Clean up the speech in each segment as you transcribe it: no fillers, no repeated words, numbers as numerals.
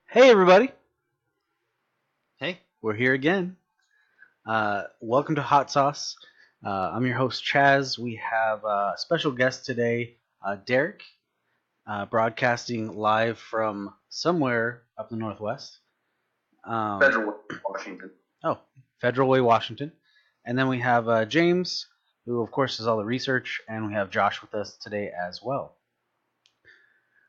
Hey everybody, Hey, we're here again. Welcome to Hot Sauce. I'm your host Chaz. We have a special guest today, Derek, broadcasting live from somewhere up in the Northwest. Um, Federal Washington. oh, Federal Way, Washington. And then we have James, who of course does all the research, and we have Josh with us today as well.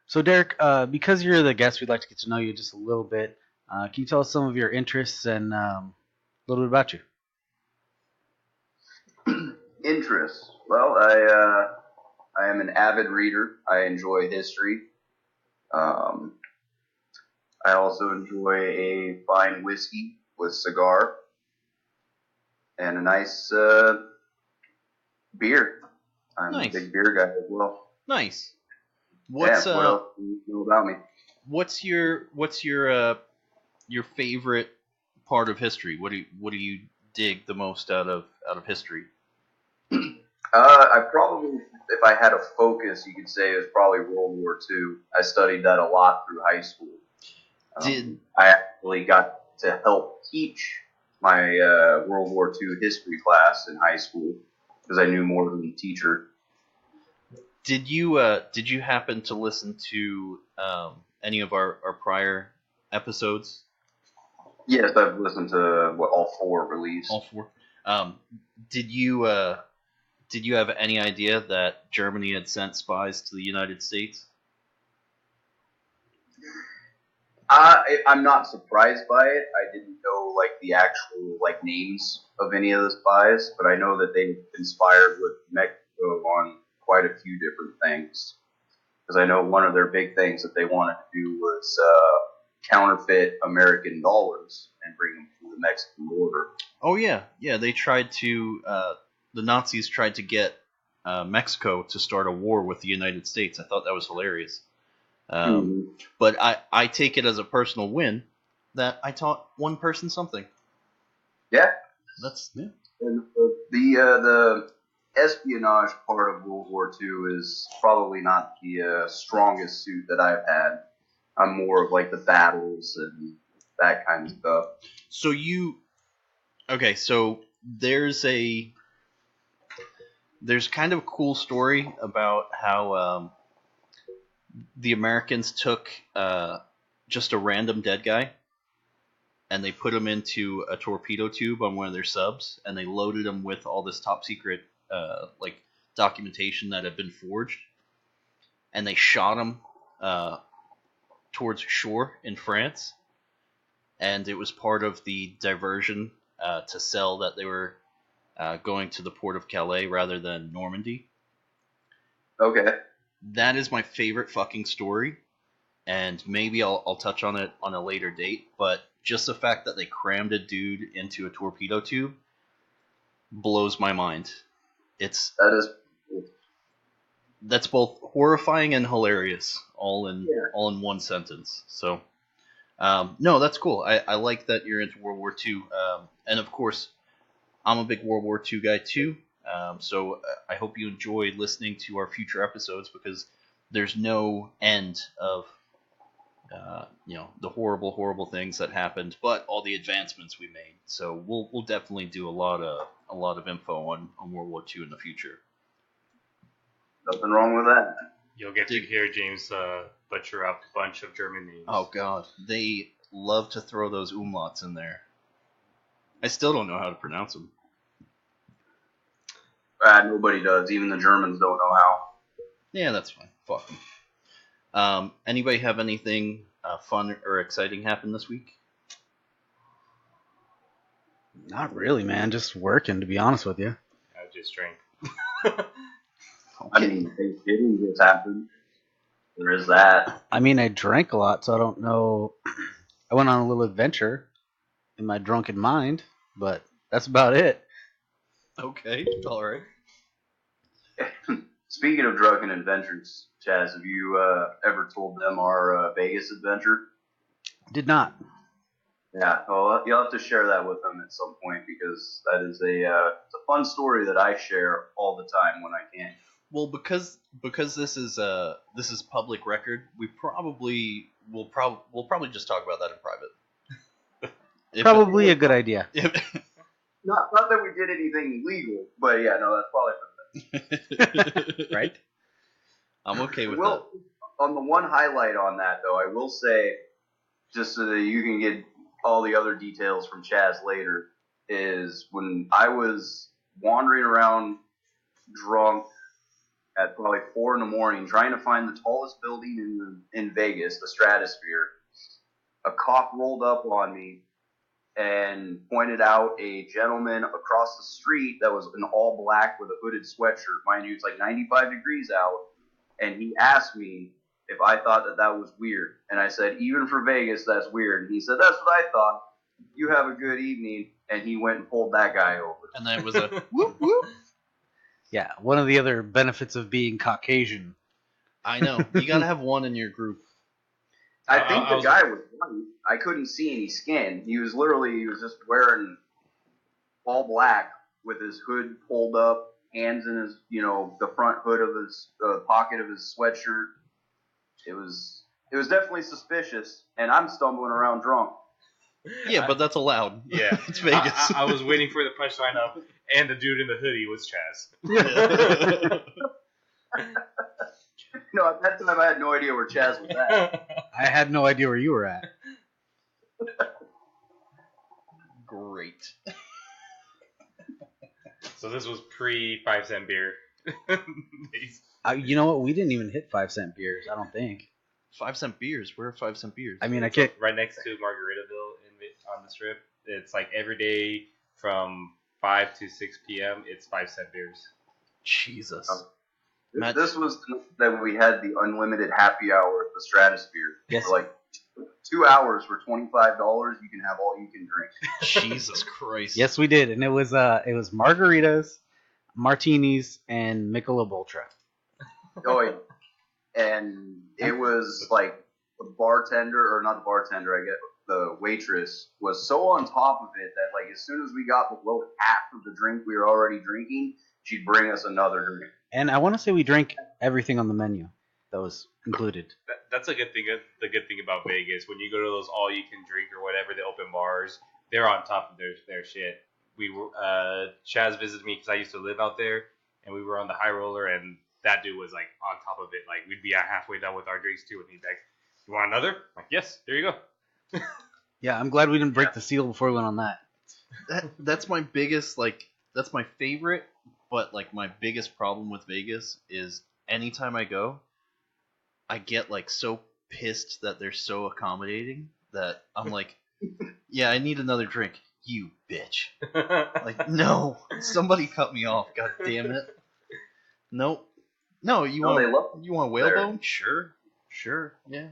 So Derek, because you're the guest, we'd like to get to know you just a little bit. Can you tell us some of your interests and a little bit about you? Interests. Well, I am an avid reader. I enjoy history. Um, I also enjoy a fine whiskey with cigar and a nice beer. I'm a nice, big beer guy as well. nice. Yeah. What's What else do you know about me? what's your favorite part of history? What do you dig the most out of history? I probably, if I had a focus, you could say it was probably World War II. I studied that a lot through high school. Did I actually got to help teach my World War II history class in high school because I knew more than the teacher. did you happen to listen to any of our prior episodes? Yes, I've listened to all four released. All four. Um, did you have any idea that Germany had sent spies to the United States? I'm not surprised by it. I didn't know like the actual like names of any of the spies, but I know that they conspired with Mexico on quite a few different things. Because I know one of their big things that they wanted to do was counterfeit American dollars and bring them through the Mexican border. Oh yeah, yeah. They tried to. The Nazis tried to get Mexico to start a war with the United States. I thought that was hilarious. Um, Mm-hmm. but I take it as a personal win that I taught one person something. Yeah, That's Yeah. and the espionage part of World War II is probably not the strongest suit that I've had. I'm more of like the battles and that kind of stuff. so you okay. So there's kind of a cool story about how the Americans took just a random dead guy and they put him into a torpedo tube on one of their subs, and they loaded him with all this top secret like documentation that had been forged, and they shot him uh, towards shore in France, and it was part of the diversion to sell that they were going to the port of Calais rather than Normandy. Okay. That is my favorite fucking story, and maybe I'll touch on it on a later date, but just the fact that they crammed a dude into a torpedo tube blows my mind. It's That is. That's both horrifying and hilarious, all in Yeah. all in one sentence. So, no, that's cool. I like that you're into World War II, and of course, I'm a big World War II guy too. So I hope you enjoy listening to our future episodes because there's no end of the horrible things that happened, but all the advancements we made. So we'll definitely do a lot of info on World War II in the future. Nothing wrong with that. You'll get to Did- hear James butcher up a bunch of German names. Oh god, they love to throw those umlauts in there. I still don't know how to pronounce them. Nobody does. Even the Germans don't know how. Yeah, that's fine. Fuck them. Anybody have anything fun or exciting happen this week? Not really, man. Just working, to be honest with you. I just drank. I mean, Thanksgiving just happened. There is that. I mean, I drank a lot, so I don't know. I went on a little adventure in my drunken mind, but that's about it. Okay, all right. Speaking of drunken adventures, Chaz, have you ever told them our Vegas adventure? Did not. Yeah, well, you'll have to share that with them at some point because that is it's a fun story that I share all the time when I can. Well, because this is public record, we'll probably just talk about that in private. Probably a good idea. Not that we did anything illegal, but yeah, no, that's probably Right? I'm okay with that. Well, on the one highlight on that though, I will say, just so that you can get all the other details from Chaz later, is when I was wandering around drunk at probably 4 in the morning trying to find the tallest building in Vegas, the Stratosphere, a cop rolled up on me and pointed out a gentleman across the street that was in all black with a hooded sweatshirt. Mind you, it's like 95 degrees out. And he asked me if I thought that was weird. And I said, even for Vegas, that's weird. And he said, that's what I thought. You have a good evening. And he went and pulled that guy over. And then it was a whoop whoop. Yeah, one of the other benefits of being Caucasian. I know. You gotta have one in your group. I think the guy was white. I couldn't see any skin. He was just wearing all black with his hood pulled up, hands in his, the front hood of his pocket of his sweatshirt. It was definitely suspicious, and I'm stumbling around drunk. Yeah, but that's allowed. Yeah. It's Vegas. I was waiting for the punchline up, and the dude in the hoodie was Chaz. No, at that time I had no idea where Chaz was at. I had no idea where you were at. Great. So this was pre 5-cent beer. You know what? We didn't even hit 5-cent beers, I don't think. 5-cent beers? Where are 5-cent beers? I mean, I can't. Right next to Margaritaville on the strip. It's like every day from 5 to 6 p.m. It's 5-cent beers. Jesus. Matt, this was that we had the unlimited happy hour at the Stratosphere. Yes. For like 2 hours for $25. You can have all you can drink. Jesus Christ. Yes, we did, and it was margaritas, martinis, and Michelob Ultra. Oh yeah. And it was like the bartender, or not the bartender, I guess the waitress was so on top of it that like as soon as we got below half of the drink we were already drinking, she'd bring us another drink. And I want to say we drank everything on the menu that was included. That's a good thing. The good thing about Vegas, when you go to those all-you-can-drink or whatever, the open bars, they're on top of their shit. We were Chaz visited me because I used to live out there, and we were on the high roller, and that dude was like on top of it. Like we'd be halfway done with our drinks too, and he'd be like, "You want another?" I'm like, yes, there you go. Yeah, I'm glad we didn't break the seal before we went on that. That's my biggest, that's my favorite, but like my biggest problem with Vegas is anytime I go, I get like so pissed that they're so accommodating that I'm like, yeah, I need another drink. You bitch. Like, no, somebody cut me off. God damn it. Nope. No, you want whalebone? Sure, yeah.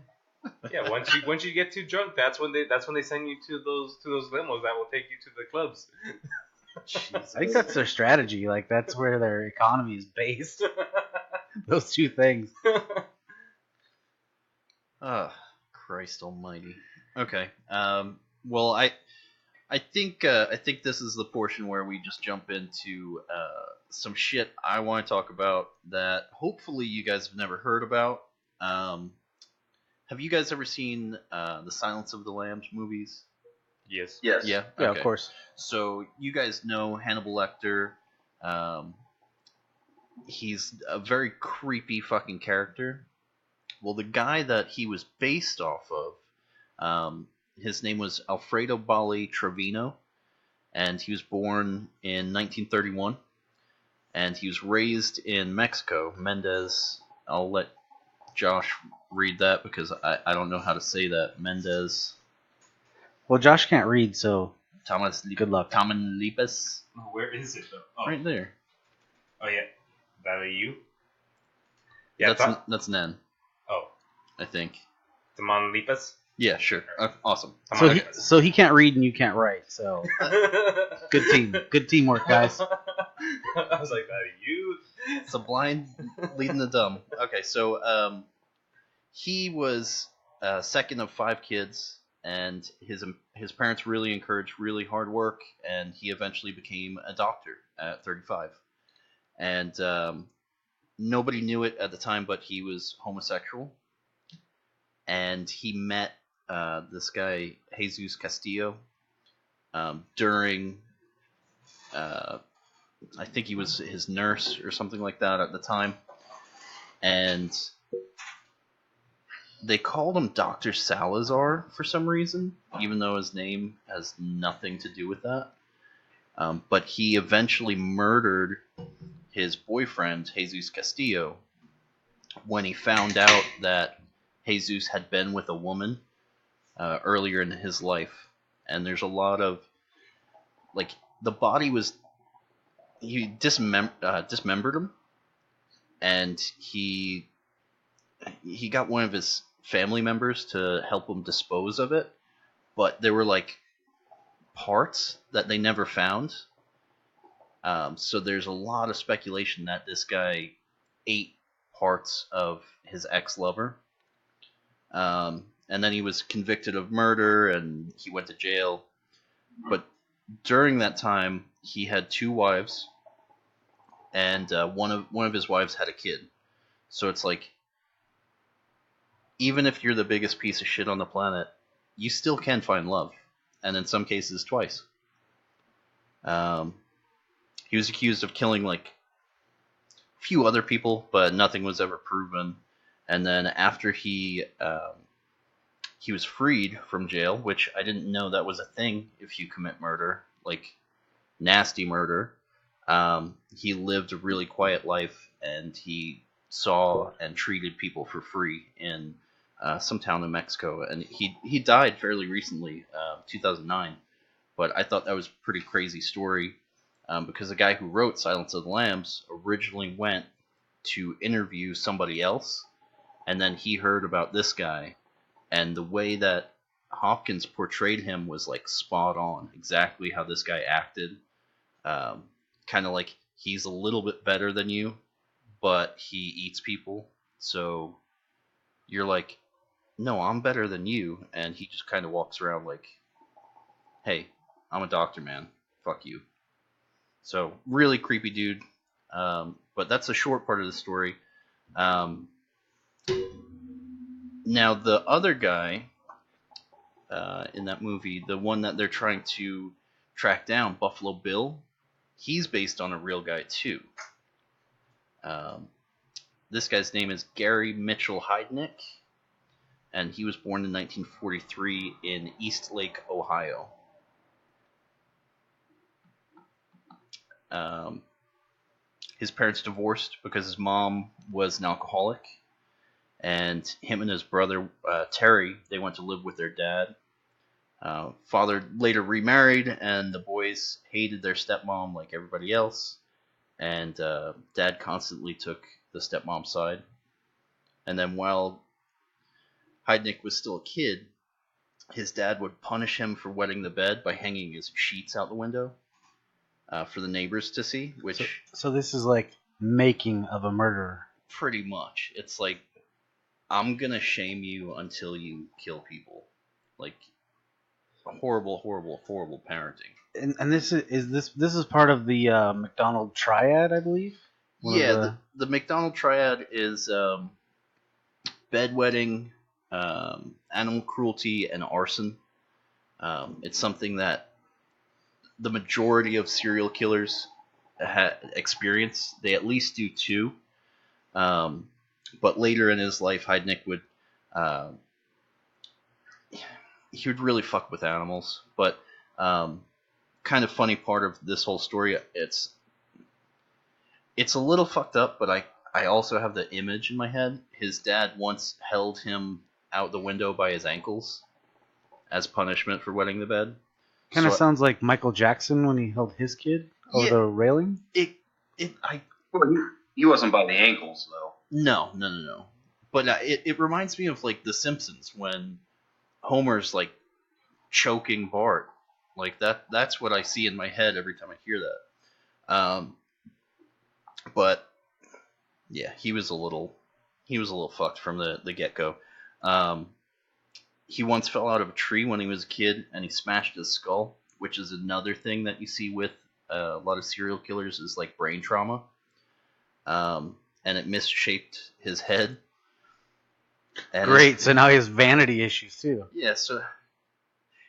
Yeah, once you get too drunk, that's when they send you to those limos that will take you to the clubs. I think that's their strategy. Like that's where their economy is based. Those two things. Christ Almighty. Okay. Well, I think this is the portion where we just jump into some shit I want to talk about that hopefully you guys have never heard about. Have you guys ever seen the Silence of the Lambs movies? Yes. Yes. Yeah. Yeah, Okay. of course. So you guys know Hannibal Lecter. He's a very creepy fucking character. Well, the guy that he was based off of, his name was Alfredo Bali Trevino, and he was born in 1931, and he was raised in Mexico. Mendez, I'll let Josh read that because I don't know how to say that. Mendez. Well, Josh can't read, so good luck. Tamaulipas. Where is it though? Oh, Right there. oh yeah, that a you? Yeah, That's Nen, oh, I think. Tamaulipas. Yeah, sure. Awesome. So he can't read and you can't write. So good teamwork, guys. I was like, that a you? It's a blind leading the dumb. Okay, so he was second of 5 kids, and his parents really encouraged really hard work, and he eventually became a doctor at 35. And Nobody knew it at the time, but he was homosexual, and he met this guy Jesus Castillo during. I think he was his nurse or something like that at the time, and they called him Dr. Salazar for some reason, even though his name has nothing to do with that. But he eventually murdered his boyfriend, Jesus Castillo, when he found out that Jesus had been with a woman earlier in his life. And there's a lot of, like, the body was, he dismembered him, and he got one of his family members to help him dispose of it, but there were like parts that they never found. So there's a lot of speculation that this guy ate parts of his ex-lover. And then he was convicted of murder and he went to jail. But during that time, he had 2 wives, and one of his wives had a kid. So it's like, even if you're the biggest piece of shit on the planet, you still can find love, and in some cases twice. He was accused of killing like a few other people, but nothing was ever proven. And then after he was freed from jail, which I didn't know that was a thing if you commit murder, like nasty murder. He lived a really quiet life, and he saw and treated people for free in some town in Mexico, and he died fairly recently, 2009. But I thought that was a pretty crazy story, because the guy who wrote Silence of the Lambs originally went to interview somebody else, and then he heard about this guy, and the way that Hopkins portrayed him was like spot on, exactly how this guy acted. Kind of like he's a little bit better than you, but he eats people, so you're like, no, I'm better than you, and he just kind of walks around like, hey, I'm a doctor, man, fuck you. So really creepy dude. But that's a short part of the story. Now the other guy in that movie, the one that they're trying to track down, Buffalo Bill, he's based on a real guy too. This guy's name is Gary Mitchell Heidnik, and he was born in 1943 in Eastlake, Ohio. His parents divorced because his mom was an alcoholic, and him and his brother Terry, they went to live with their dad. Father later remarried, and the boys hated their stepmom like everybody else, and Dad constantly took the stepmom's side. And then while Heidnik was still a kid, his dad would punish him for wetting the bed by hanging his sheets out the window for the neighbors to see, which... So this is like making of a murderer. Pretty much. It's like, I'm gonna shame you until you kill people. Like, horrible, horrible, horrible parenting. And this is part of the McDonald triad, I believe. The McDonald triad is bedwetting, animal cruelty, and arson. It's something that the majority of serial killers experience. They at least do 2. But later in his life, Heidnik would he would really fuck with animals. But kind of funny part of this whole story, it's a little fucked up, but I also have the image in my head. His dad once held him out the window by his ankles as punishment for wetting the bed. Kind of sounds like Michael Jackson when he held his kid over the railing. Well, he wasn't by the ankles though. No. But it reminds me of like The Simpsons when Homer's like choking Bart. Like that's what I see in my head every time I hear that. But yeah, he was a little fucked from the get-go. He once fell out of a tree when he was a kid, and he smashed his skull, which is another thing that you see with a lot of serial killers, is like brain trauma. And and it misshaped his head. And Great. So now he has vanity issues too. Yeah, so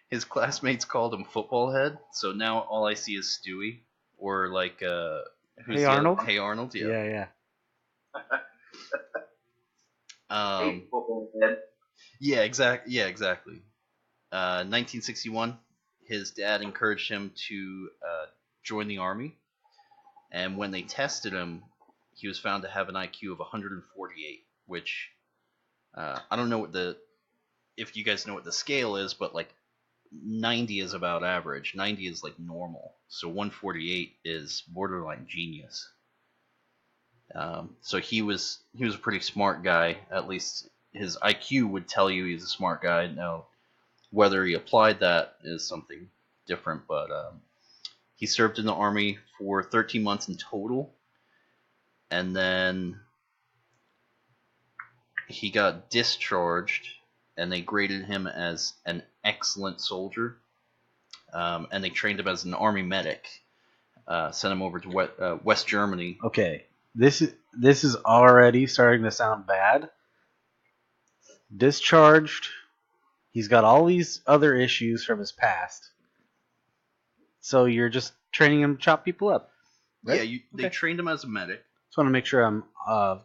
his classmates called him Football Head. So now all I see is Stewie, or like Hey Arnold. Hey Arnold, yeah. Yeah. Hey, football head. Yeah, exactly. 1961, his dad encouraged him to join the army, and when they tested him, he was found to have an IQ of 148, which I don't know if you guys know what the scale is, but like 90 is about average. 90 is like normal, so 148 is borderline genius. So he was a pretty smart guy. At least his IQ would tell you he's a smart guy. Now, whether he applied that is something different. But he served in the army for 13 months in total, and then he got discharged, and they graded him as an excellent soldier, and they trained him as an army medic. Sent him over to West Germany. Okay. This is already starting to sound bad. Discharged. He's got all these other issues from his past. So you're just training him to chop people up. Right? Yeah, they trained him as a medic. Just want to make sure I'm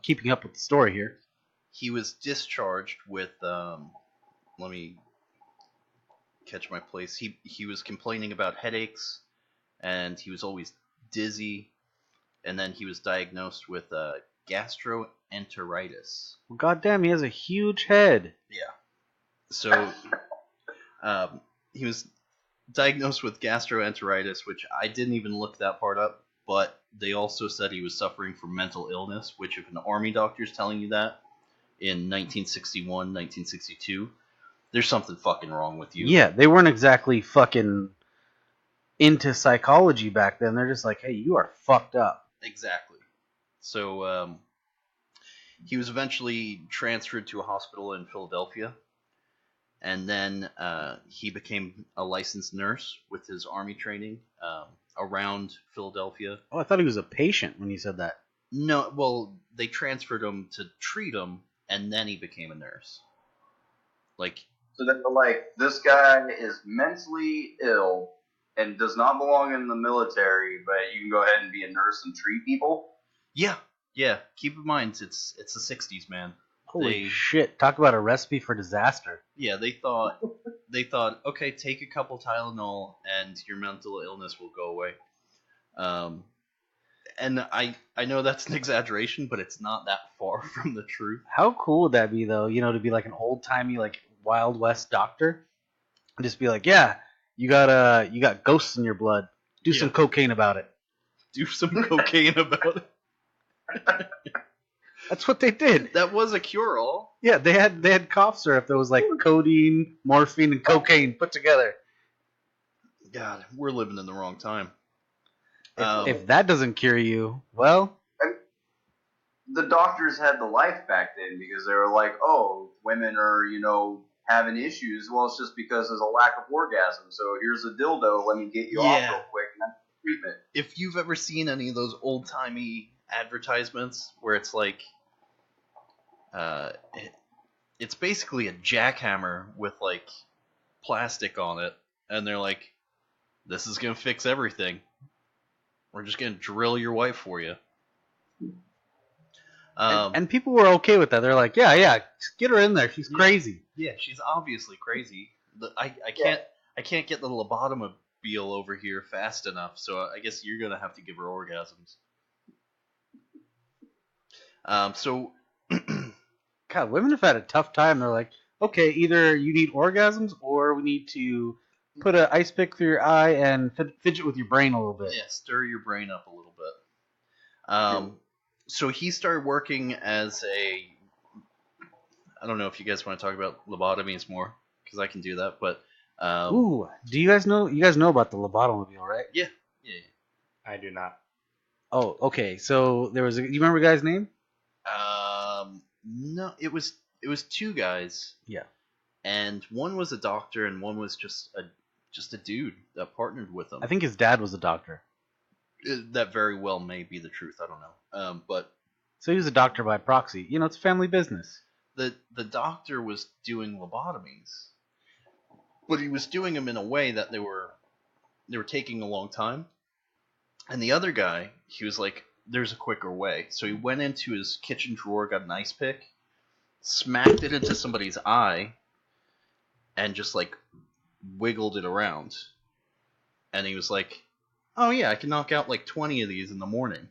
keeping up with the story here. He was discharged with let me catch my place. He was complaining about headaches, and he was always dizzy, and then he was diagnosed with gastroenteritis. Well, goddamn, he has a huge head. Yeah. So he was diagnosed with gastroenteritis, which I didn't even look that part up, but they also said he was suffering from mental illness, which if an army doctor's telling you that in 1961, 1962, there's something fucking wrong with you. Yeah, they weren't exactly fucking into psychology back then. They're just like, hey, you are fucked up. Exactly. So he was eventually transferred to a hospital in Philadelphia, and then he became a licensed nurse with his army training around Philadelphia. Oh, I thought he was a patient when you said that. No, well, they transferred him to treat him, and then he became a nurse. So they're like, this guy is mentally ill and does not belong in the military, but you can go ahead and be a nurse and treat people? Yeah. Keep in mind, it's the 60s, man. Holy shit! Talk about a recipe for disaster. Yeah, they thought, okay, take a couple Tylenol and your mental illness will go away. And I know that's an exaggeration, but it's not that far from the truth. How cool would that be, though? You know, to be like an old timey, like Wild West doctor, and just be like, yeah, you got ghosts in your blood. Do some cocaine about it. Do some cocaine about it. That's what they did. That was a cure-all. Yeah, they had cough syrup that was like codeine, morphine, and cocaine put together. God, we're living in the wrong time. If that doesn't cure you, well, the doctors had the life back then because they were like, oh, women are, having issues. Well, it's just because there's a lack of orgasm. So here's a dildo. Let me get you off real quick and that's treatment. If you've ever seen any of those old-timey advertisements where it's like, it's basically a jackhammer with like plastic on it, and they're like, this is gonna fix everything. We're just gonna drill your wife for you. And people were okay with that. They're like, yeah, get her in there. She's crazy. Yeah, she's obviously crazy. I can't get the lobotomobile over here fast enough, so I guess you're gonna have to give her orgasms. So, God, women have had a tough time. They're like, okay, either you need orgasms or we need to put an ice pick through your eye and fidget with your brain a little bit. Yeah, stir your brain up a little bit. So he started working as I don't know if you guys want to talk about lobotomies more, because I can do that, but... Ooh, do you guys know about the lobotomobile, right? Yeah. I do not. Oh, okay. So there was you remember the guy's name? No, it was two guys. Yeah. And one was a doctor, and one was just a dude that partnered with him. I think his dad was a doctor. That very well may be the truth. I don't know. But So he was a doctor by proxy. You know, it's family business. The doctor was doing lobotomies, but he was doing them in a way that they were taking a long time. And the other guy, he was like, "There's a quicker way." So he went into his kitchen drawer, got an ice pick, smacked it into somebody's eye, and just like wiggled it around. And he was like, "Oh yeah, I can knock out like 20 of these in the morning."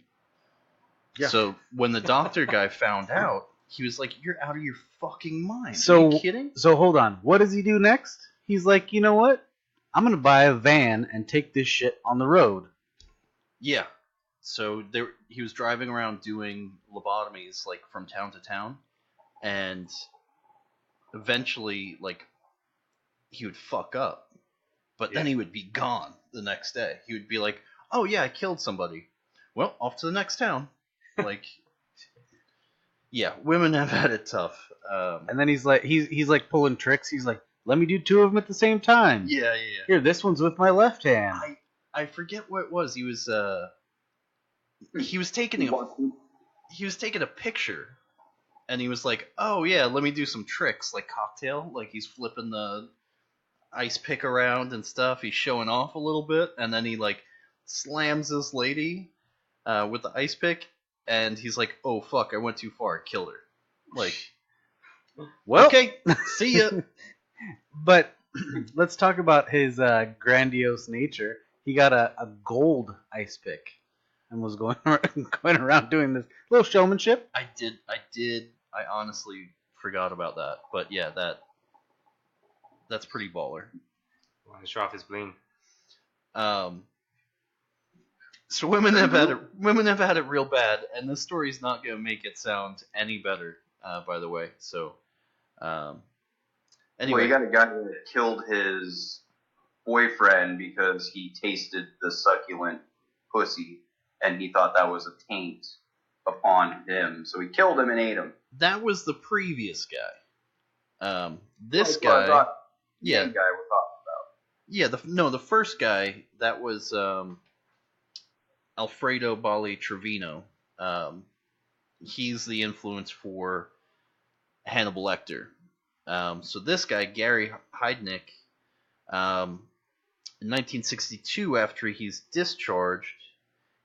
Yeah. So when the doctor guy found out, he was like, "You're out of your fucking mind. So, Are you kidding?" So hold on. What does he do next? He's like, you know what? I'm gonna buy a van and take this shit on the road. Yeah. So he was driving around doing lobotomies like from town to town, and eventually like he would fuck up, but then he would be gone the next day. He would be like, "Oh yeah, I killed somebody. Well, off to the next town." Like, yeah, women have had it tough. And then he's like pulling tricks. He's like, let me do two of them at the same time. Yeah. Here, this one's with my left hand. I forget what it was. He was taking a picture, and he was like, "Oh yeah, let me do some tricks like cocktail." Like he's flipping the ice pick around and stuff. He's showing off a little bit, and then he like slams this lady with the ice pick, and he's like, "Oh fuck, I went too far. I killed her." Like, Well, okay, see ya. But let's talk about his grandiose nature. He got a gold ice pick and was going around doing this little showmanship. I did. I honestly forgot about that, but yeah, that's pretty baller. Want to show off his bling. So women have had it real bad, and this story's not gonna make it sound any better. By the way, so anyway, Well, you got a guy that killed his boyfriend because he tasted the succulent pussy, and he thought that was a taint upon him, so he killed him and ate him. that was the previous guy. This That's what I guy, thought the yeah, main guy we're talking yeah. The first guy that was Alfredo Bali Trevino. He's the influence for Hannibal Lecter. So this guy, Gary Heidnik, in 1962, after he's discharged,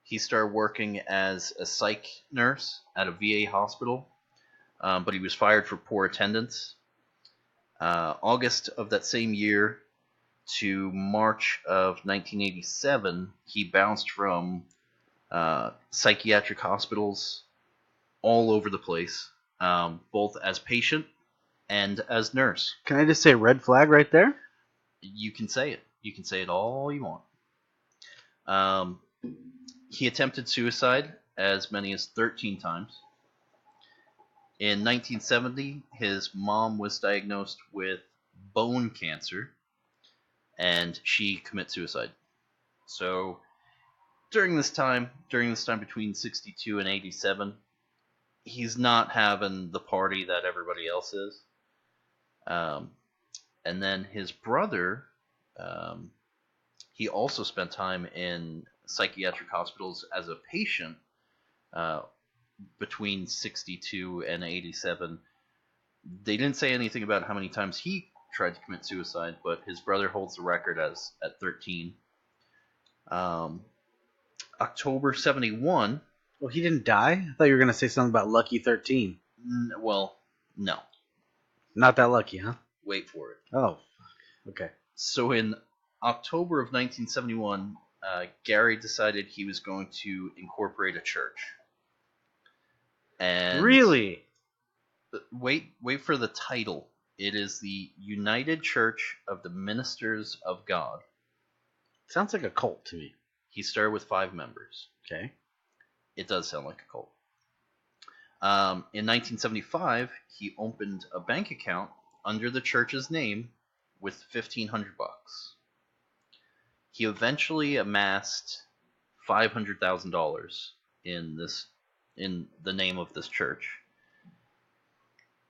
he started working as a psych nurse at a VA hospital, but he was fired for poor attendance. August of that same year to March of 1987, he bounced from psychiatric hospitals all over the place, both as patient and as nurse. Can I just say red flag right there? You can say it. You can say it all you want. He attempted suicide as many as 13 times. In 1970, his mom was diagnosed with bone cancer, and she commits suicide. So during this time between 62 and 87, he's not having the party that everybody else is. And then his brother, he also spent time in psychiatric hospitals as a patient between 62 and 87. They didn't say anything about how many times he tried to commit suicide, but his brother holds the record at 13. October 71. Well, he didn't die? I thought you were going to say something about Lucky 13. Well, no. Not that lucky, huh? Wait for it. Oh, okay. So in October of 1971, Gary decided he was going to incorporate a church. And really? Wait for the title. It is the United Church of the Ministers of God. Sounds like a cult to me. He started with 5 members. Okay. It does sound like a cult. In 1975, he opened a bank account under the church's name with $1,500. He eventually amassed $500,000 in the name of this church.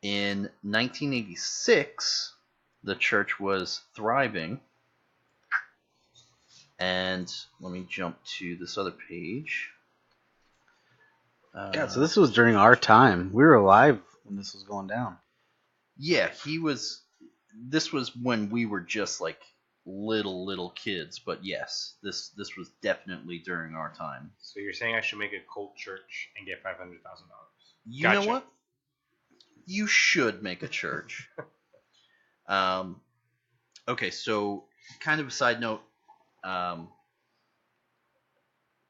In 1986, the church was thriving. And let me jump to this other page. Yeah, so this was during our time. We were alive when this was going down. Yeah, he was. This was when we were just like little kids, but yes, this was definitely during our time. So you're saying I should make a cult church and get $500,000? You know what? You should make a church. Okay, so kind of a side note.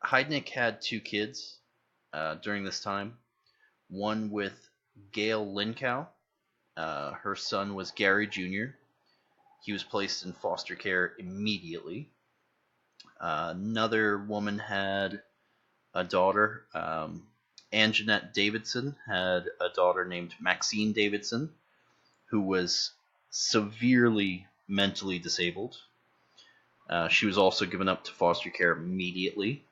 Heidnik had 2 kids during this time. One with Gail Linkow. Her son was Gary Jr. He was placed in foster care immediately. Another woman had a daughter. Anjanette Davidson had a daughter named Maxine Davidson, who was severely mentally disabled. She was also given up to foster care immediately.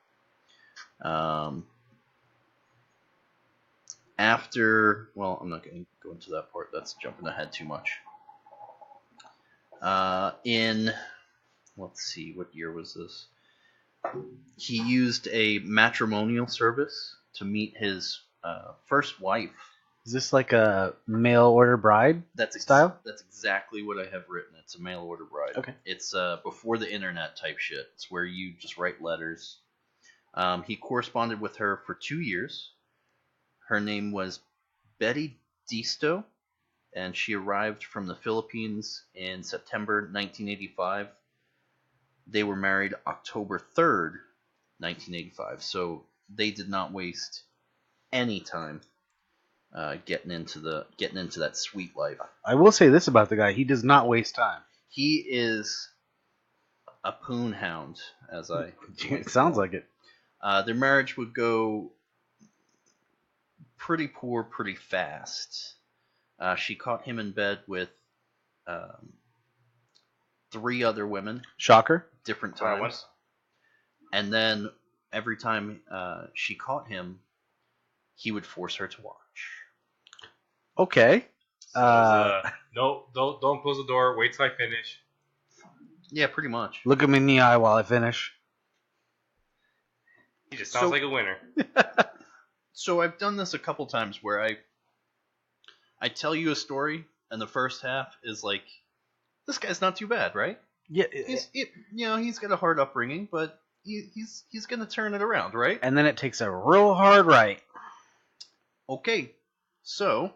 After, well, I'm not going to go into that part. That's jumping ahead too much. Let's see, what year was this? He used a matrimonial service to meet his first wife. Is this like a mail order bride style? That's exactly what I have written. It's a mail order bride. Okay. It's before the internet type shit. It's where you just write letters. He corresponded with her for 2 years. Her name was Betty Disto, and she arrived from the Philippines in September 1985. They were married October 3rd, 1985, so they did not waste any time getting into that sweet life. I will say this about the guy: he does not waste time. He is a poon hound, as I. It sounds like it. Their marriage would go pretty poor pretty fast. She caught him in bed with 3 other women. Shocker. Different times. And then every time she caught him, he would force her to watch. Okay. No, don't close the door. Wait till I finish. Yeah, pretty much. Look him in the eye while I finish. He just sounds like a winner. So I've done this a couple times where I tell you a story, and the first half is like, this guy's not too bad, right? Yeah. He's got a hard upbringing, but he's gonna turn it around, right? And then it takes a real hard right. Okay, so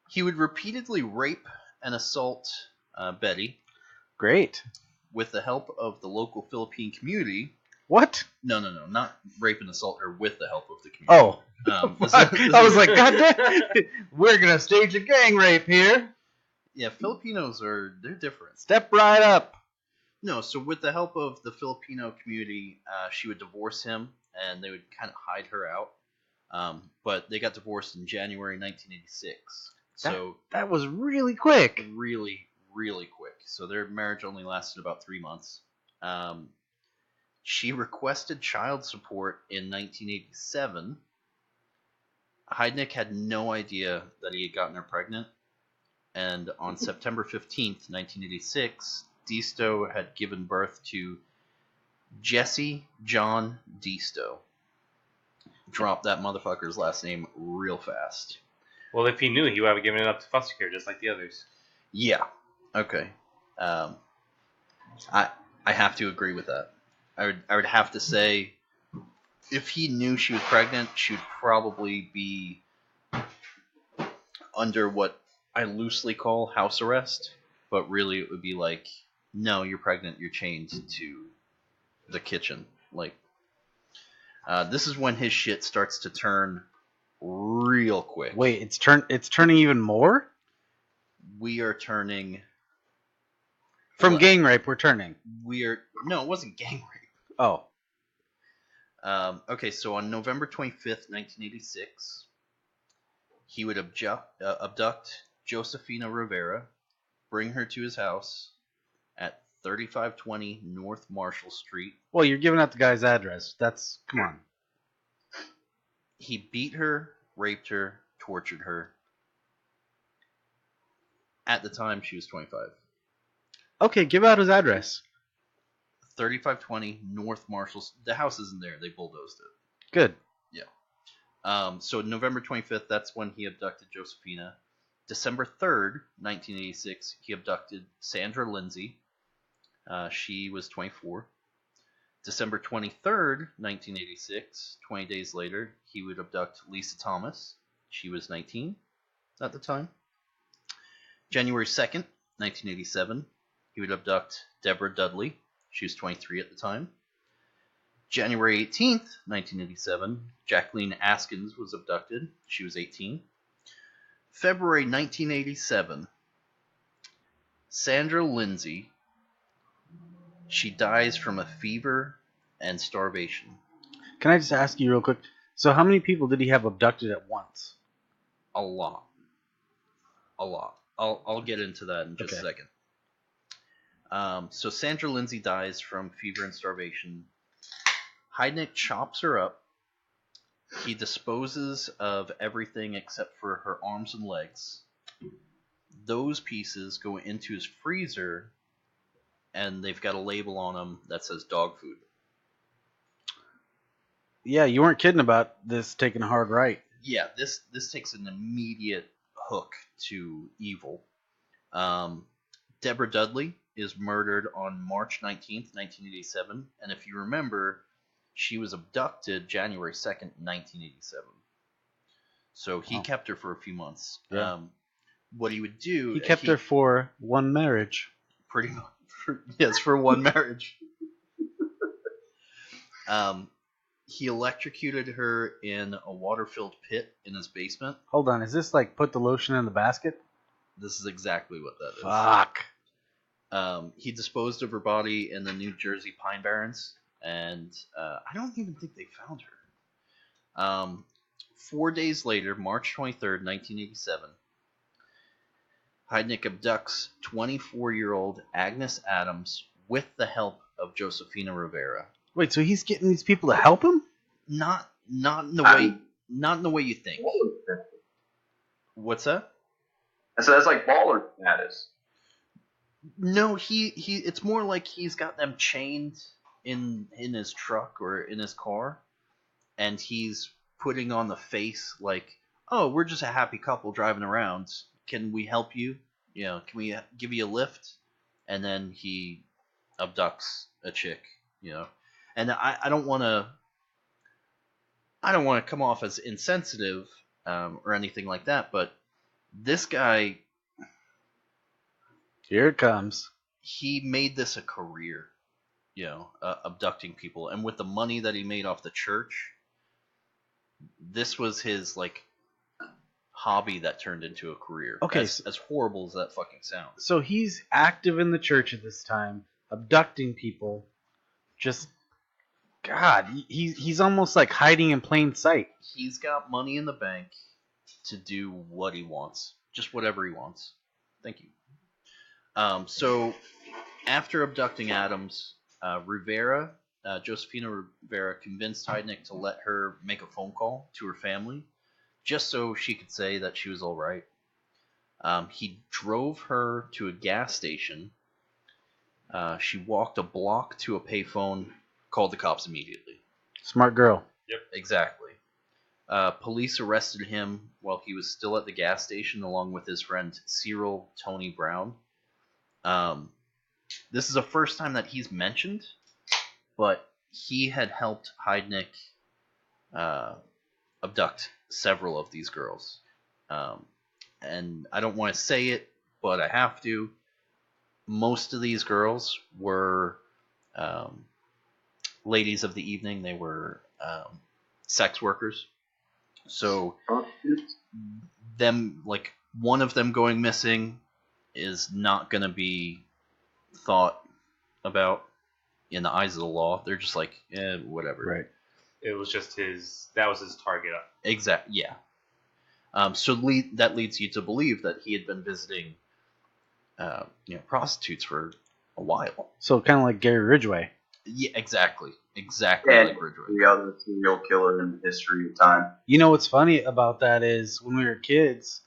he would repeatedly rape and assault Betty. Great. With the help of the local Philippine community. What? No, not rape and assault her with the help of the community. Oh. I was like, God damn, we're going to stage a gang rape here. Yeah, Filipinos they're different. Step right up. No, so with the help of the Filipino community, she would divorce him, and they would kind of hide her out. But they got divorced in January 1986. So that was really quick. Really, really quick. So their marriage only lasted about 3 months. She requested child support in 1987. Heidnik had no idea that he had gotten her pregnant. And on September 15th, 1986, Disto had given birth to Jesse John Disto. Drop that motherfucker's last name real fast. Well, if he knew, he would have given it up to foster care just like the others. Yeah. Okay. I have to agree with that. I would have to say, if he knew she was pregnant, she would probably be under what I loosely call house arrest, but really it would be like, no, you're pregnant, you're chained to the kitchen. Like, this is when his shit starts to turn real quick. Wait, it's turning even more? We are turning... From gang rape, we're turning. No, it wasn't gang rape. Oh. Okay, so on November 25th, 1986, he would abduct Josefina Rivera, bring her to his house at 3520 North Marshall Street. Well, you're giving out the guy's address. Come on. He beat her, raped her, tortured her. At the time, she was 25. Okay, give out his address. 3520 North Marshall. The house isn't there. They bulldozed it. Good. So November 25th, that's when he abducted Josephina. December 3rd, 1986, he abducted Sandra Lindsay. She was 24. December 23rd, 1986, 20 days later, he would abduct Lisa Thomas. She was 19 at the time. January 2nd, 1987, he would abduct Deborah Dudley. She was 23 at the time. January 18th, 1987, Jacqueline Askins was abducted. She was 18. February 1987, Sandra Lindsay. She dies from a fever and starvation. Can I just ask you real quick? So how many people did he have abducted at once? A lot. I'll get into that in just a second. So Sandra Lindsay dies from fever and starvation. Heidnik chops her up. He disposes of everything except for her arms and legs. Those pieces go into his freezer, and they've got a label on them that says dog food. Yeah, you weren't kidding about this taking a hard right. Yeah, this takes an immediate hook to evil. Deborah Dudley is murdered on March 19th, 1987, and if you remember, she was abducted January 2nd, 1987. So he kept her for a few months. Yeah. What he would do... He kept her for one marriage. Pretty much. Yes, for one marriage. He electrocuted her in a water-filled pit in his basement. Hold on, is this like put the lotion in the basket? This is exactly what that is. Fuck. He disposed of her body in the New Jersey Pine Barrens, and I don't even think they found her. 4 days later, March 23rd, 1987, Heidnik abducts 24-year-old Agnes Adams with the help of Josefina Rivera. Wait, so he's getting these people to help him? Not in the way you think. What's that? So that's like baller status. No, he it's more like he's got them chained in his truck or in his car, and he's putting on the face like, oh, we're just a happy couple driving around. Can we help you? You know, can we give you a lift? And then he abducts a chick, you know. And I don't want to come off as insensitive or anything like that, but this guy, here it comes. He made this a career, you know, abducting people, and with the money that he made off the church, this was his like hobby that turned into a career. Okay, as horrible as that fucking sounds. So he's active in the church at this time, abducting people. Just God, he's almost like hiding in plain sight. He's got money in the bank to do what he wants, just whatever he wants. Thank you. So after abducting Adams, Josefina Rivera convinced Heidnik to let her make a phone call to her family, just so she could say that she was all right. He drove her to a gas station. She walked a block to a payphone, called the cops immediately. Smart girl. Yep. Exactly. Police arrested him while he was still at the gas station along with his friend Cyril Tony Brown. This is the first time that he's mentioned, but he had helped Heidnik abduct several of these girls. And I don't want to say it, but I have to. Most of these girls were ladies of the evening. They were sex workers. So one of them going missing is not going to be thought about in the eyes of the law. They're just like, whatever. Right. It was just that was his target. Exactly. Yeah. So that leads you to believe that he had been visiting, prostitutes for a while. So kind of like Gary Ridgway. Yeah, exactly. Like Ridgway. The other serial killer in the history of time. You know what's funny about that is when we were kids,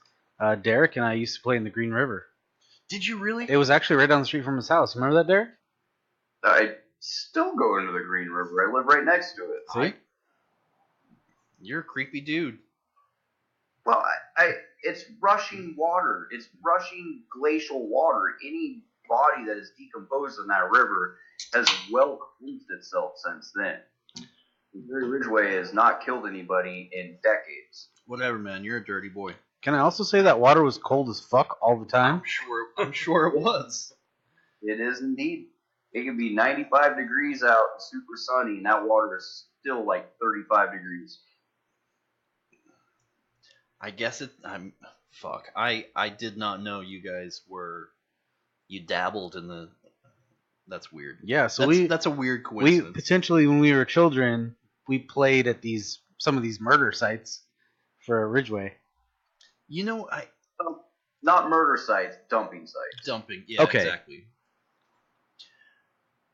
Derek and I used to play in the Green River. Did you really? It was actually right down the street from his house. Remember that, Derek? I still go into the Green River. I live right next to it. See? You're a creepy dude. Well, it's rushing water. It's rushing glacial water. Any body that is decomposed in that river has well cleansed itself since then. Missouri Ridgeway has not killed anybody in decades. Whatever, man. You're a dirty boy. Can I also say that water was cold as fuck all the time? I'm sure it was. It is indeed. It can be 95 degrees out and super sunny, and that water is still like 35 degrees. I guess fuck. I did not know you guys you dabbled in the. That's weird. Yeah, so that's a weird we coincidence. potentially, when we were children, we played at some of these murder sites for Ridgeway. You know, Not murder sites, dumping sites. dumping. Yeah, Okay. exactly.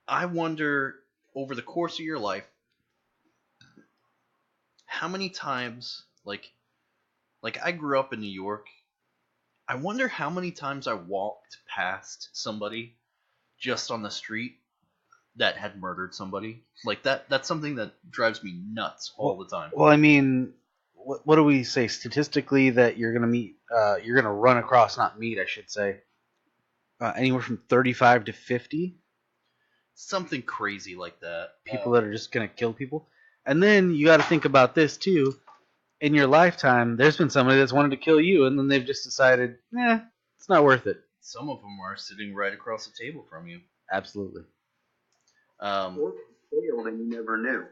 I wonder, over the course of your life, how many times, like I grew up in New York. I wonder how many times I walked past somebody just on the street that had murdered somebody. Like that's something that drives me nuts all the time. Well, I mean, what do we say statistically that you're gonna meet? You're gonna run across, not meet, I should say, anywhere from 35 to 50 Something crazy like that. people that are just gonna kill people. And then you got to think about this too. In your lifetime, there's been somebody that's wanted to kill you, and then they've just decided, it's not worth it. Some of them are sitting right across the table from you. Absolutely. Or failed and you never knew.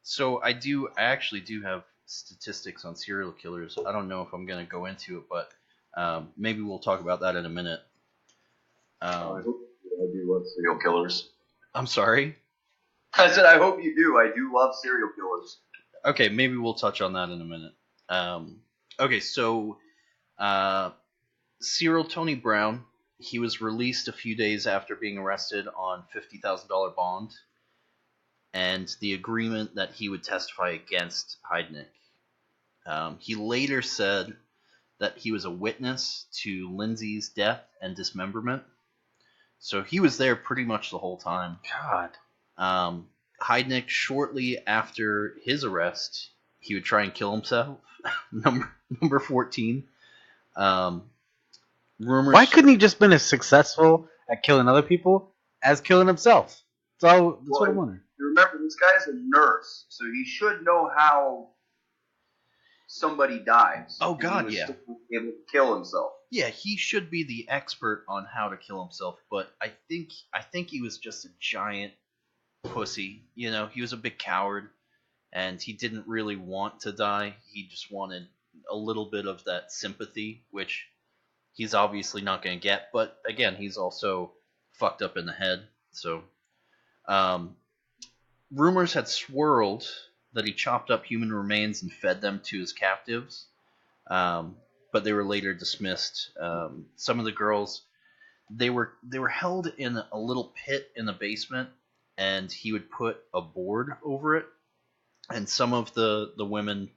So I actually do have statistics on serial killers. I don't know if I'm going to go into it, but maybe we'll talk about that in a minute. I hope I do love serial killers. I'm sorry? I said I hope you do. I do love serial killers. Okay, maybe we'll touch on that in a minute. Okay, so Cyril Tony Brown, he was released a few days after being arrested on $50,000 bond, and the agreement that he would testify against Heidnik. He later said that he was a witness to Lindsay's death and dismemberment, so he was there pretty much the whole time. God. Heidnik, shortly after his arrest, he would try and kill himself. number 14. Rumors. Why couldn't he just been as successful at killing other people as killing himself? That's what I'm wondering. Remember, this guy's a nurse, so he should know how somebody dies. Oh, God, he yeah. was still able to kill himself. Yeah, he should be the expert on how to kill himself, but I think he was just a giant pussy. You know, he was a big coward, and he didn't really want to die. He just wanted a little bit of that sympathy, which he's obviously not going to get. But again, he's also fucked up in the head. So, rumors had swirled that he chopped up human remains and fed them to his captives, but they were later dismissed. Some of the girls, they were held in a little pit in the basement, and he would put a board over it, and some of the women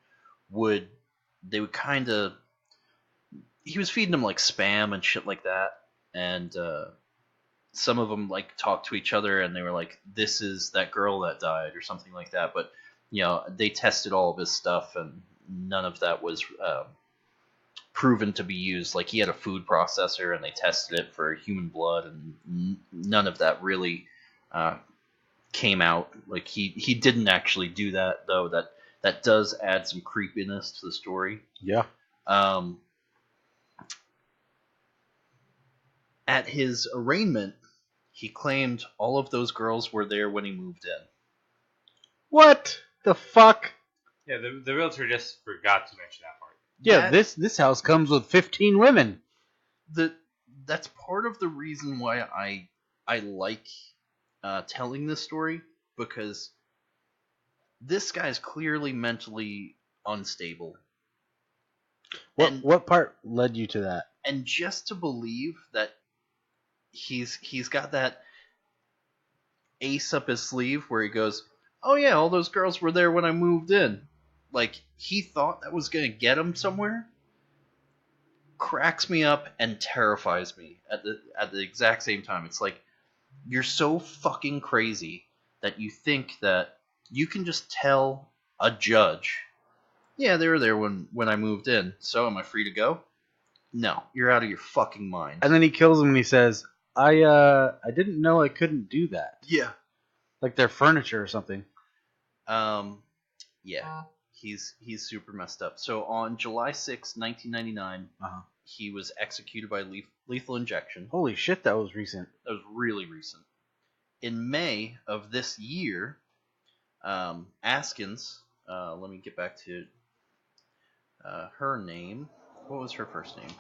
would kind of, he was feeding them like Spam and shit like that, and some of them like talked to each other, and they were like, "This is that girl that died," or something like that. But you know, they tested all of his stuff, and none of that was proven to be used. Like, he had a food processor, and they tested it for human blood, and none of that really came out. Like, he didn't actually do that, though. That does add some creepiness to the story. Yeah. At his arraignment, he claimed all of those girls were there when he moved in. What the fuck? Yeah, the realtor just forgot to mention that part. Yeah, this house comes with 15 women. That's part of the reason why I like telling this story, because this guy's clearly mentally unstable. What part led you to that? And just to believe that he's got that ace up his sleeve where he goes, "Oh yeah, all those girls were there when I moved in." Like, he thought that was going to get him somewhere. Cracks me up and terrifies me at the exact same time. It's like, you're so fucking crazy that you think that you can just tell a judge, yeah, they were there when I moved in, so am I free to go? No, you're out of your fucking mind. And then he kills him and he says, I didn't know I couldn't do that. Yeah. Like their furniture or something. Yeah. He's super messed up. So on July 6, 1999, he was executed by lethal injection. Holy shit, that was recent. That was really recent. In May of this year, Askins, let me get back to her name. What was her first name?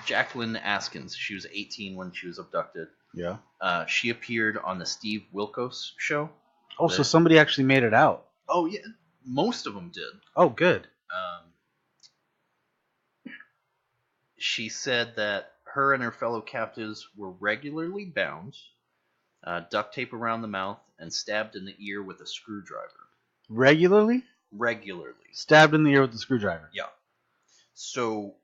Jacqueline Askins. She was 18 when she was abducted. Yeah. She appeared on the Steve Wilkos show. Oh, so somebody actually made it out. Oh, yeah. Most of them did. Oh, good. She said that her and her fellow captives were regularly bound, duct tape around the mouth, and stabbed in the ear with a screwdriver. Regularly? Regularly. Stabbed in the ear with a screwdriver. Yeah. So,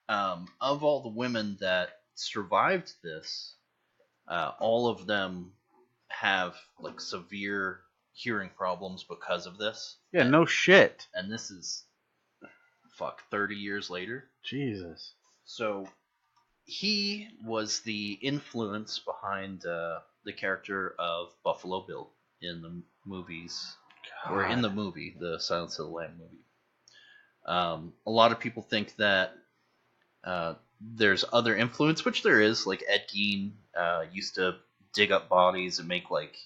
of all the women that survived this, all of them have like severe hearing problems because of this. Yeah, no shit. And this is 30 years later. Jesus. So he was the influence behind the character of Buffalo Bill in the movies, or in the movie, the Silence of the Lamb movie. A lot of people think that there's other influence, which there is. Like Ed Gein used to dig up bodies and make like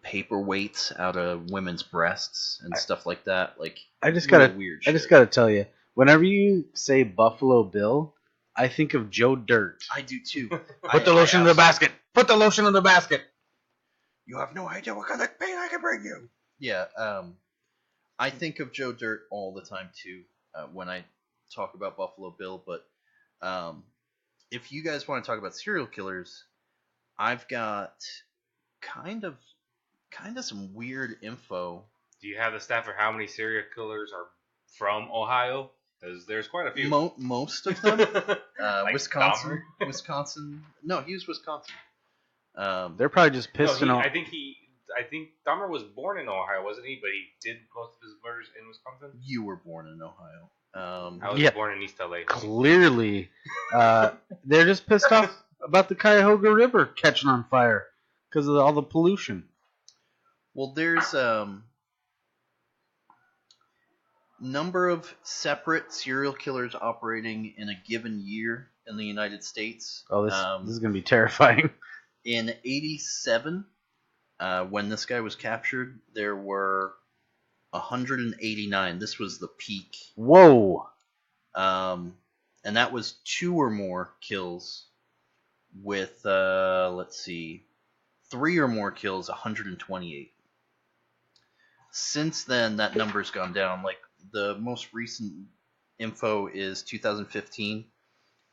paperweights out of women's breasts and stuff like that. Like I just really gotta weird I just gotta tell you, whenever you say Buffalo Bill, I think of Joe Dirt. I do too. Put the lotion in the basket. Put the lotion in the basket. You have no idea what kind of pain I can bring you. Yeah, I think of Joe Dirt all the time too when I talk about Buffalo Bill. But if you guys want to talk about serial killers, I've got kind of some weird info. Do you have the stat for how many serial killers are from Ohio? Because there's quite a few. Most of them. Like Wisconsin. Wisconsin. No, he was Wisconsin. They're probably just pissed off. I think Dahmer was born in Ohio, wasn't he? But he did most of his murders in Wisconsin. You were born in Ohio. I was born in East LA. Clearly, they're just pissed off about the Cuyahoga River catching on fire because of all the pollution. Well, there's number of separate serial killers operating in a given year in the United States. Oh, this is going to be terrifying. In 87, when this guy was captured, there were 189. This was the peak. Whoa. And that was 2 or more kills with, 3 or more kills, 128. Since then, that number's gone down. Like, the most recent info is 2015,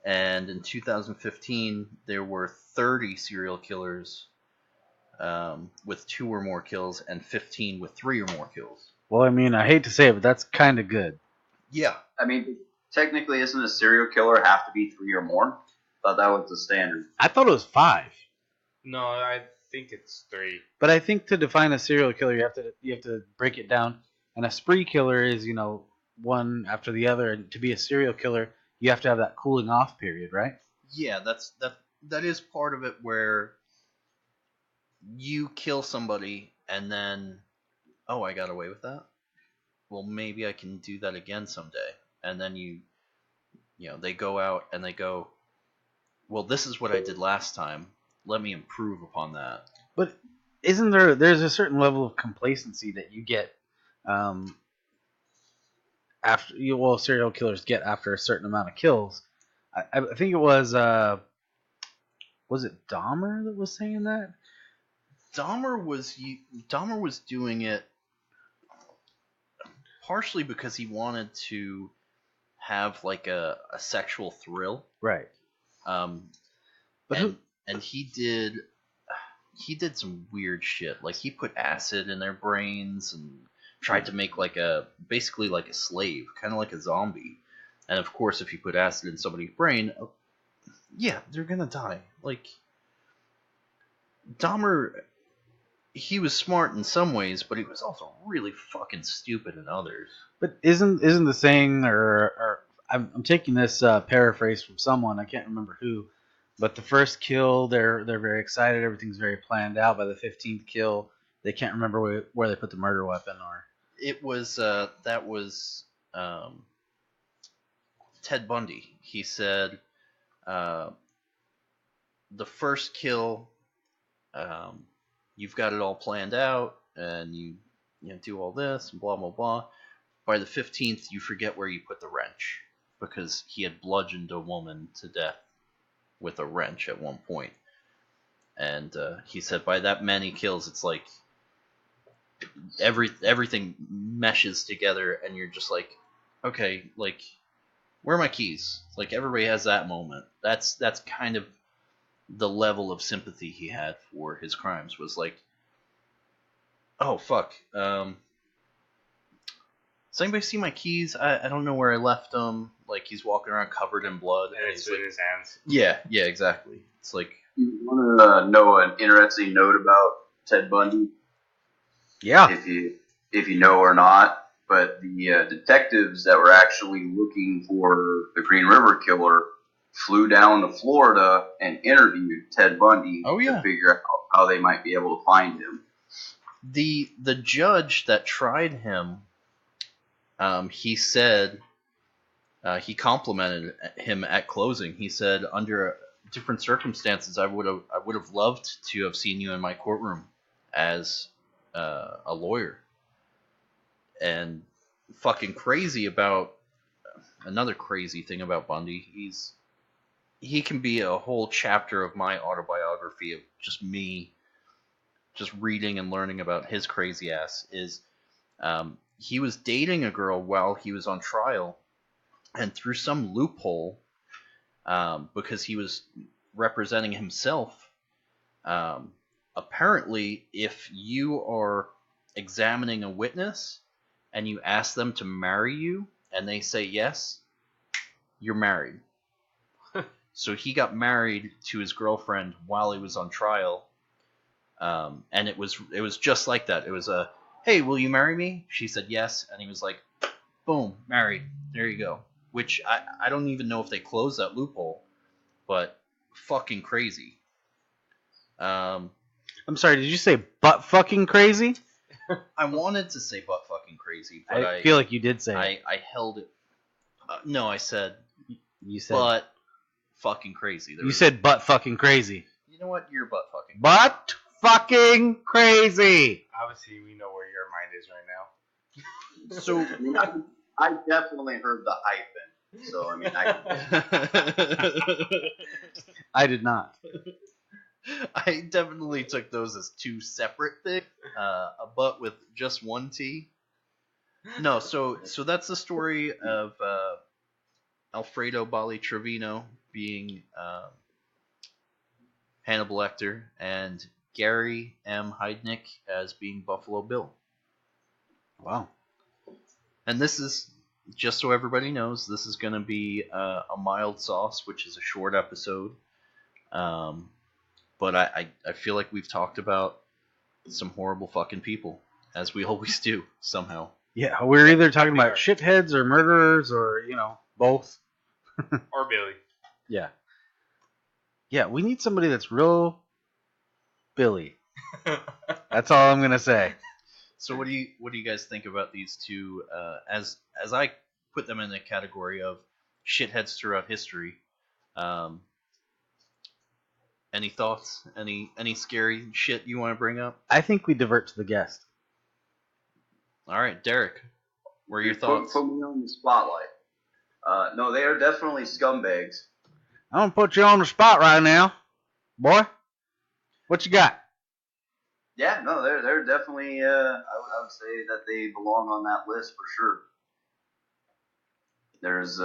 and in 2015 there were 30 serial killers with 2 or more kills, and 15 with 3 or more kills. Well, I mean, I hate to say it, but that's kind of good. Yeah. I mean, technically, isn't a serial killer have to be 3 or more? Thought that was the standard. I thought it was 5. No, I think it's 3. But I think to define a serial killer, you have to break it down. And a spree killer is, one after the other. And to be a serial killer, you have to have that cooling off period, right? Yeah, that is part of it, where you kill somebody and then, oh, I got away with that? Well, maybe I can do that again someday. And then they go out and they go, well, this is what I did last time. Let me improve upon that. But isn't there's a certain level of complacency that you get serial killers get after a certain amount of kills. I think it was it Dahmer that was saying that? Dahmer was doing it partially because he wanted to have like a sexual thrill, right? And he did some weird shit. Like, he put acid in their brains and tried to make basically like a slave, kind of like a zombie. And of course, if you put acid in somebody's brain, yeah, they're gonna die. Like, Dahmer, he was smart in some ways, but he was also really fucking stupid in others. But isn't the saying, or I'm taking this paraphrase from someone, I can't remember who, but the first kill they're very excited, everything's very planned out. By the 15th kill, they can't remember where they put the murder weapon. Or It was that was Ted Bundy. He said the first kill, you've got it all planned out, and you do all this and blah blah blah. By the 15th, you forget where you put the wrench, because he had bludgeoned a woman to death with a wrench at one point. And he said by that many kills, it's like everything meshes together, and you're just like, okay, like, where are my keys? Like, everybody has that moment. That's kind of the level of sympathy he had for his crimes, was like, oh fuck, does anybody see my keys? I don't know where I left them. Like, he's walking around covered in blood, And it's he's in like, his hands. yeah, exactly. It's like, You want to know an interesting note about Ted Bundy? yeah, If you know or not, but the detectives that were actually looking for the Green River Killer flew down to Florida and interviewed Ted Bundy Oh, yeah. to figure out how they might be able to find him. the judge that tried him, he said, he complimented him at closing. He said, under different circumstances, I would have loved to have seen you in my courtroom as a lawyer. And fucking crazy about another crazy thing about Bundy, he can be a whole chapter of my autobiography of just me just reading and learning about his crazy ass. Is he was dating a girl while he was on trial, and through some loophole, because he was representing himself, apparently if you are examining a witness and you ask them to marry you and they say yes, you're married. So he got married to his girlfriend while he was on trial, and it was just like that. It was a, hey, will you marry me? She said yes, and he was like, boom, married. There you go. Which I don't even know if they closed that loophole, but fucking crazy. I'm sorry. Did you say butt fucking crazy? I wanted to say butt fucking crazy, but I feel like you did say it. I held it. No, I said You said butt fucking crazy. you said butt fucking crazy. You know what? You're butt fucking. Butt fucking crazy. Obviously, we know where your mind is right now. So I mean, I definitely heard the hyphen, so I mean, I did not. I definitely took those as two separate things. A butt with just one T. No, so that's the story of Alfredo Bali Trevino being Hannibal Lecter, and Gary M. Heidnik as being Buffalo Bill. Wow. And this is, just so everybody knows, this is going to be a mild sauce, which is a short episode. But I feel like we've talked about some horrible fucking people, as we always do, somehow. Yeah, we're either talking about shitheads or murderers or, both. Or Billy. Yeah. Yeah, we need somebody that's real Billy. That's all I'm going to say. So what do you guys think about these two, as I put them in the category of shitheads throughout history? Any thoughts? Any scary shit you want to bring up? I think we divert to the guest. All right, Derek, what are your thoughts? Put me on the spotlight. No, they are definitely scumbags. I'm going to put you on the spot right now. Boy, what you got? Yeah, no, they're definitely. I would say that they belong on that list for sure. There's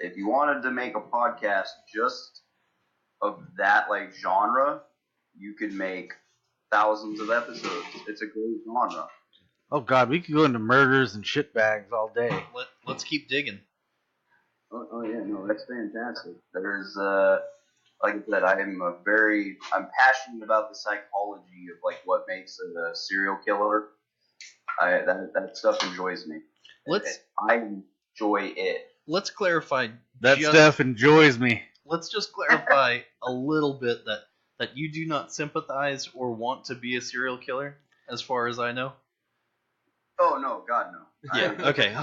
if you wanted to make a podcast just of that like genre, you could make thousands of episodes. It's a great genre. Oh, God, we could go into murders and shitbags all day. Let's keep digging. Oh yeah, no, that's fantastic. There's like I said, I'm passionate about the psychology of like what makes a serial killer. That stuff enjoys me. I enjoy it. Let's clarify. That stuff enjoys me. Let's just clarify a little bit that you do not sympathize or want to be a serial killer, as far as I know. Oh no, God no. Yeah. Okay.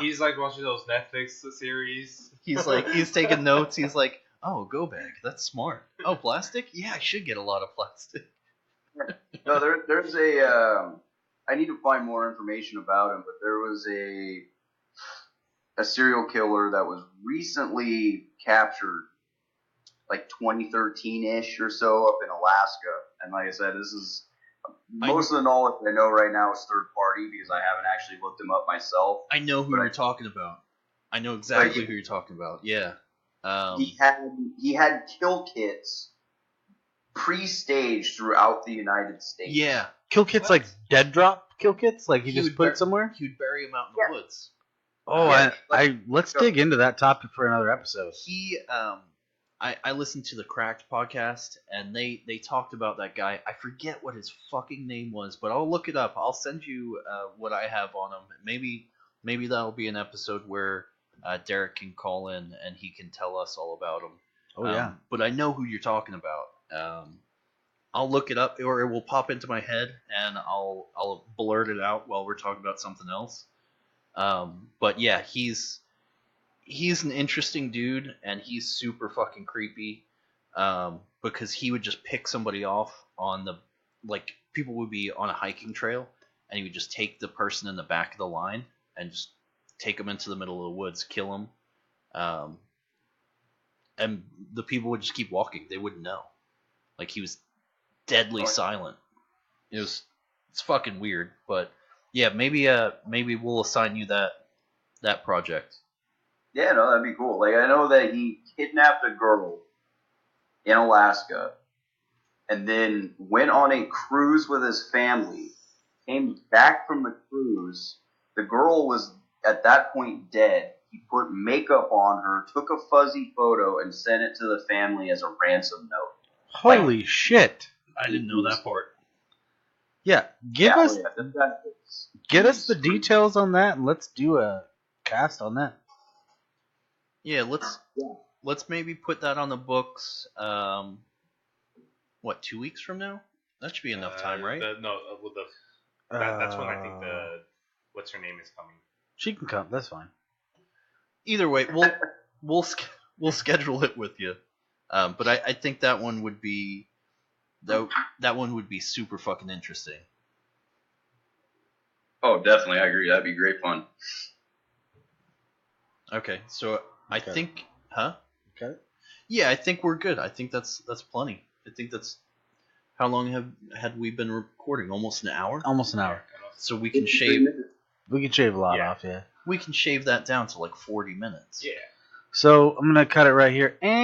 He's like watching those Netflix series. He's taking notes. He's like, oh, go bag. That's smart. Oh, plastic? Yeah, I should get a lot of plastic. No, there's a. I need to find more information about him, but there was a serial killer that was recently captured, like 2013-ish or so, up in Alaska. And like I said, this is most of the knowledge I know right now is third party because I haven't actually looked him up myself. I know who you're talking about. I know exactly who you're talking about. Yeah. He had kill kits pre-staged throughout the United States. Yeah. Kill kits like dead drop kill kits? Like he just put it somewhere? He would bury him out in the woods. Oh, yeah, let's dig into that topic for another episode. I listened to the Cracked podcast, and they talked about that guy. I forget what his fucking name was, but I'll look it up. I'll send you what I have on him. Maybe that'll be an episode where Derek can call in and he can tell us all about him. Oh, yeah. But I know who you're talking about. I'll look it up, or it will pop into my head, and I'll blurt it out while we're talking about something else. But yeah, he's an interesting dude, and he's super fucking creepy. Because he would just pick somebody off on people would be on a hiking trail, and he would just take the person in the back of the line and just take them into the middle of the woods, kill them. And the people would just keep walking. They wouldn't know. Like, he was deadly silent. It's fucking weird, but yeah, maybe we'll assign you that project. Yeah, no, that'd be cool. Like, I know that he kidnapped a girl in Alaska and then went on a cruise with his family, came back from the cruise. The girl was, at that point, dead. He put makeup on her, took a fuzzy photo, and sent it to the family as a ransom note. Holy shit. I didn't know that part. Yeah, get us the details on that, and let's do a cast on that. Yeah, let's maybe put that on the books. 2 weeks from now? That should be enough time, right? That's when I think what's her name is coming. She can come. That's fine. Either way, we'll schedule it with you. But I think that one would be super fucking interesting. Oh, definitely, I agree. That'd be great fun. Okay, so I think, huh? Okay. Yeah, I think we're good. I think that's plenty. I think that's how long had we been recording? Almost an hour. Almost an hour. So we can shave. We can shave a lot off, yeah. We can shave that down to like 40 minutes. Yeah. So I'm gonna cut it right here, and